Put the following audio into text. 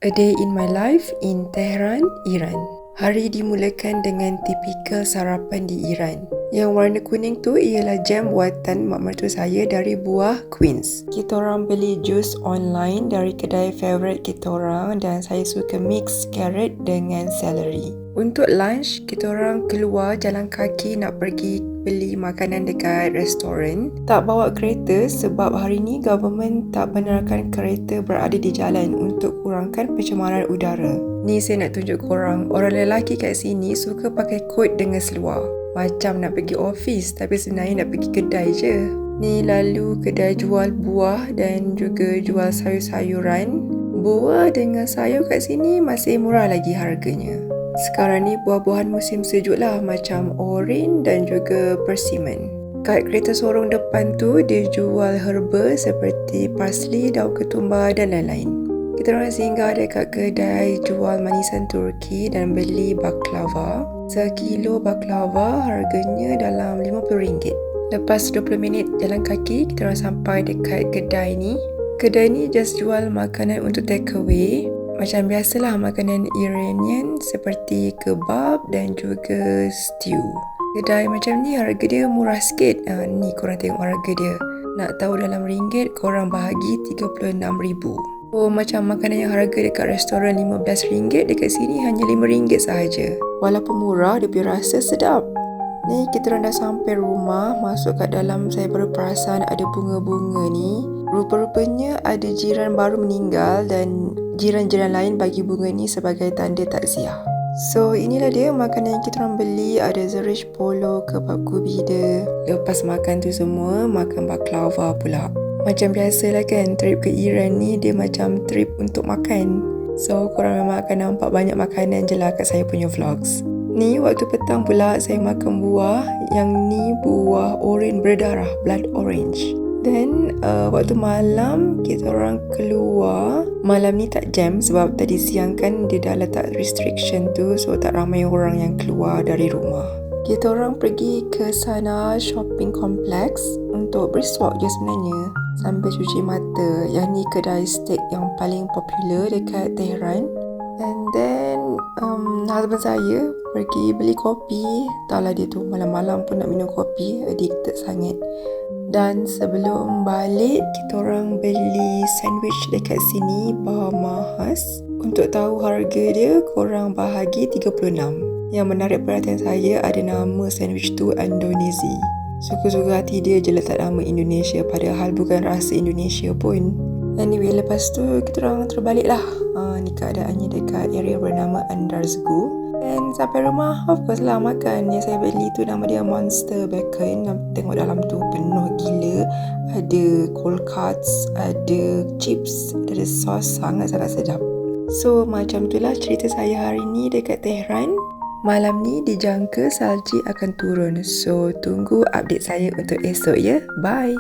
A Day in My Life in Tehran, Iran. Hari dimulakan dengan tipikal sarapan di Iran. Yang warna kuning tu ialah jam buatan mak mertua saya dari buah quince. Kita orang beli jus online dari kedai favourite kita orang dan saya suka mix carrot dengan celery. Untuk lunch, kita orang keluar jalan kaki nak pergi beli makanan dekat restoran. Tak bawa kereta sebab hari ni government tak benarkan kereta berada di jalan untuk kurangkan pencemaran udara. Ni saya nak tunjuk korang, orang lelaki kat sini suka pakai kot dengan seluar. Macam nak pergi office tapi sebenarnya nak pergi kedai je. Ni lalu kedai jual buah dan juga jual sayur-sayuran. Buah dengan sayur kat sini masih murah lagi harganya. Sekarang ni buah-buahan musim sejuk lah, macam orange dan juga persimmon. Kat kereta sorong depan tu dia jual herba seperti parsley, daun ketumbar dan lain-lain. Kita orang singgah dekat kedai jual manisan Turki dan beli baklava. Sekilo baklava harganya dalam RM50. Lepas 20 minit jalan kaki, kita orang sampai dekat kedai ni. Kedai ni just jual makanan untuk take away. Macam biasalah makanan Iranian seperti kebab dan juga stew. Kedai macam ni harga dia murah sikit. Ni korang tengok harga dia. Nak tahu dalam ringgit, korang bahagi RM36,000. Macam makanan yang harga dekat restoran RM15, dekat sini hanya RM5 sahaja. Walaupun murah, dia punya rasa sedap. Ni kita orang dah sampai rumah, masuk kat dalam saya baru perasan ada bunga-bunga ni. Rupa-rupanya ada jiran baru meninggal dan jiran-jiran lain bagi bunga ni sebagai tanda takziah. So inilah dia makanan yang kita orang beli. Ada zerish polo, kebab gubida. Lepas makan tu semua, makan baklava pula. Macam biasalah kan, trip ke Iran ni dia macam trip untuk makan. So korang memang akan nampak banyak makanan je lah kat saya punya vlogs. Ni waktu petang pula saya makan buah. Yang ni buah orange berdarah, blood orange. Then waktu malam kita orang keluar. Malam ni tak jam sebab tadi siang kan dia dah letak restriction tu, so tak ramai orang yang keluar dari rumah. Kita orang pergi ke sana shopping complex untuk brisk walk je sebenarnya, sambil cuci mata. Yang ni kedai steak yang paling popular dekat Tehran. And then husband saya pergi beli kopi. Taklah dia tu malam-malam pun nak minum kopi, addicted sangat. Dan sebelum balik, kita orang beli sandwich dekat sini, Bahama's. Untuk tahu harga dia, korang bahagi RM36. Yang menarik perhatian saya, ada nama sandwich tu Indonesia. Suka-suka hati dia je letak nama Indonesia, padahal bukan rasa Indonesia pun. Anyway, lepas tu kita orang terbalik lah. Ni keadaannya dekat area bernama Andarzgu. Dan sampai rumah, of course lah makan. Yang saya beli tu nama dia Monster Bacon. Tengok dalam tu penuh gila. Ada cold cuts, ada chips, ada sos, sangat-sangat sedap. So macam tu lah cerita saya hari ni dekat Tehran. Malam ni dijangka salji akan turun. So tunggu update saya untuk esok ya. Bye.